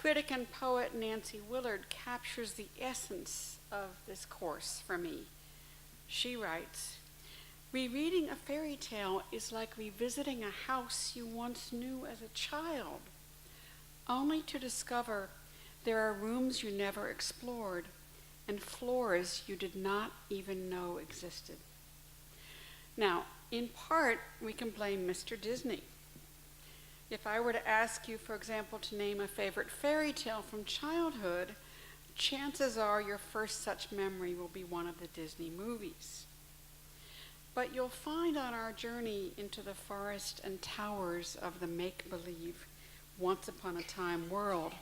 critic and poet Nancy Willard captures the essence of this course for me. She writes, "Rereading a fairy tale is like revisiting a house you once knew as a child, only to discover there are rooms you never explored and floors you did not even know existed." Now, in part, we can blame Mr. Disney. If I were to ask you, for example, to name a favorite fairy tale from childhood, chances are your first such memory will be one of the Disney movies. But you'll find on our journey into the forest and towers of the make-believe, once-upon-a-time world,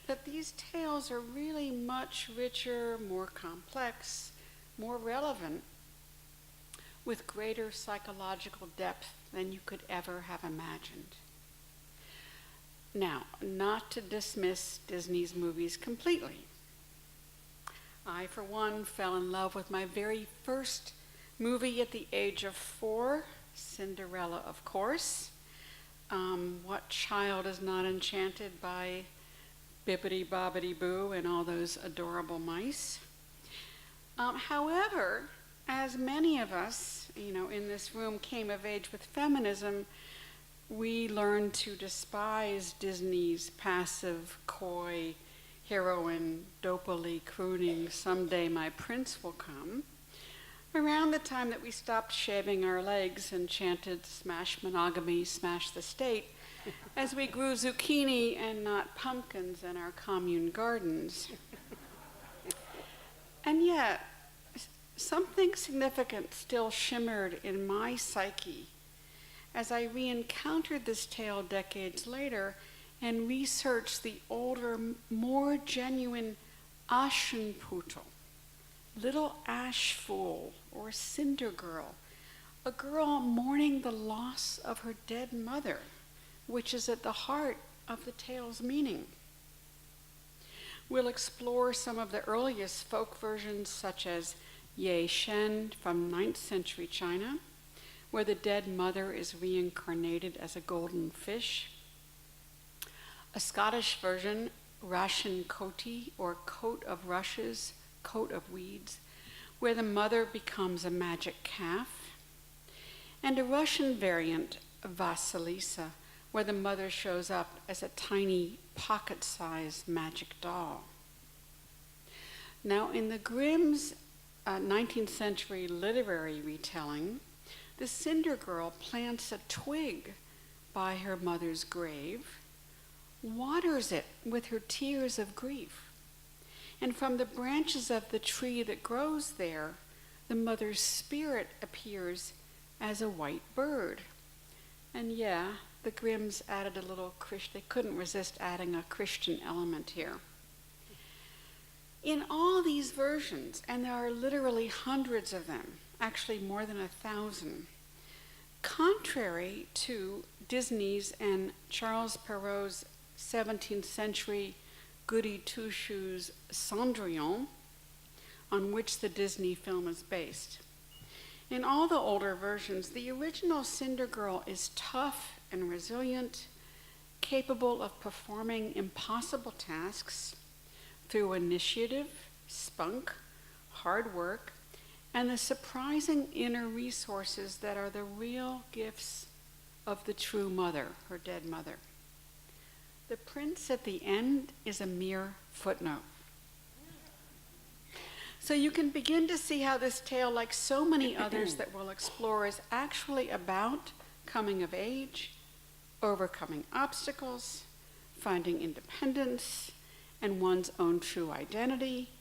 that these tales are really much richer, more complex, more relevant, with greater psychological depth than you could ever have imagined. Now, not to dismiss Disney's movies completely. I, for one, fell in love with my very first movie at the age of 4, Cinderella, of course. What child is not enchanted by Bibbidi Bobbidi Boo and all those adorable mice? However, as many of us, in this room came of age with feminism, we learned to despise Disney's passive, coy heroine, dopily crooning, "Someday my prince will come," around the time that we stopped shaving our legs and chanted "Smash monogamy, smash the state," as we grew zucchini and not pumpkins in our commune gardens. And yet, something significant still shimmered in my psyche as I re-encountered this tale decades later and researched the older, more genuine Aschenputtel, little ash fool or cinder girl, a girl mourning the loss of her dead mother, which is at the heart of the tale's meaning. We'll explore some of the earliest folk versions, such as Ye Shen from 9th century China, where the dead mother is reincarnated as a golden fish. A Scottish version, Rashin Koti, or Coat of Rushes, Coat of Weeds, where the mother becomes a magic calf. And a Russian variant, Vasilisa, where the mother shows up as a tiny pocket-sized magic doll. Now, in the Grimm's 19th century literary retelling, the Cinder Girl plants a twig by her mother's grave, waters it with her tears of grief, and from the branches of the tree that grows there, the mother's spirit appears as a white bird. And yeah, the Grimms added a little they couldn't resist adding a Christian element here. In all these versions, and there are literally hundreds of them, actually more than 1,000, contrary to Disney's and Charles Perrault's 17th century goody two-shoes Cendrillon, on which the Disney film is based. In all the older versions, the original Cinder Girl is tough and resilient, capable of performing impossible tasks through initiative, spunk, hard work, and the surprising inner resources that are the real gifts of the true mother, her dead mother. The prince at the end is a mere footnote. So you can begin to see how this tale, like so many others that we'll explore, is actually about coming of age, overcoming obstacles, finding independence and one's own true identity,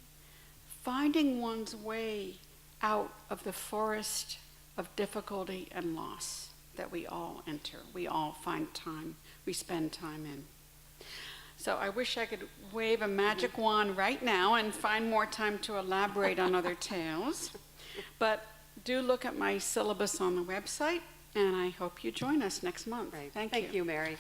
finding one's way out of the forest of difficulty and loss that we all enter. We all find time, we spend time in. So I wish I could wave a magic wand right now and find more time to elaborate on other tales. But do look at my syllabus on the website, and I hope you join us next month. Right. Thank you. Thank you, Mary.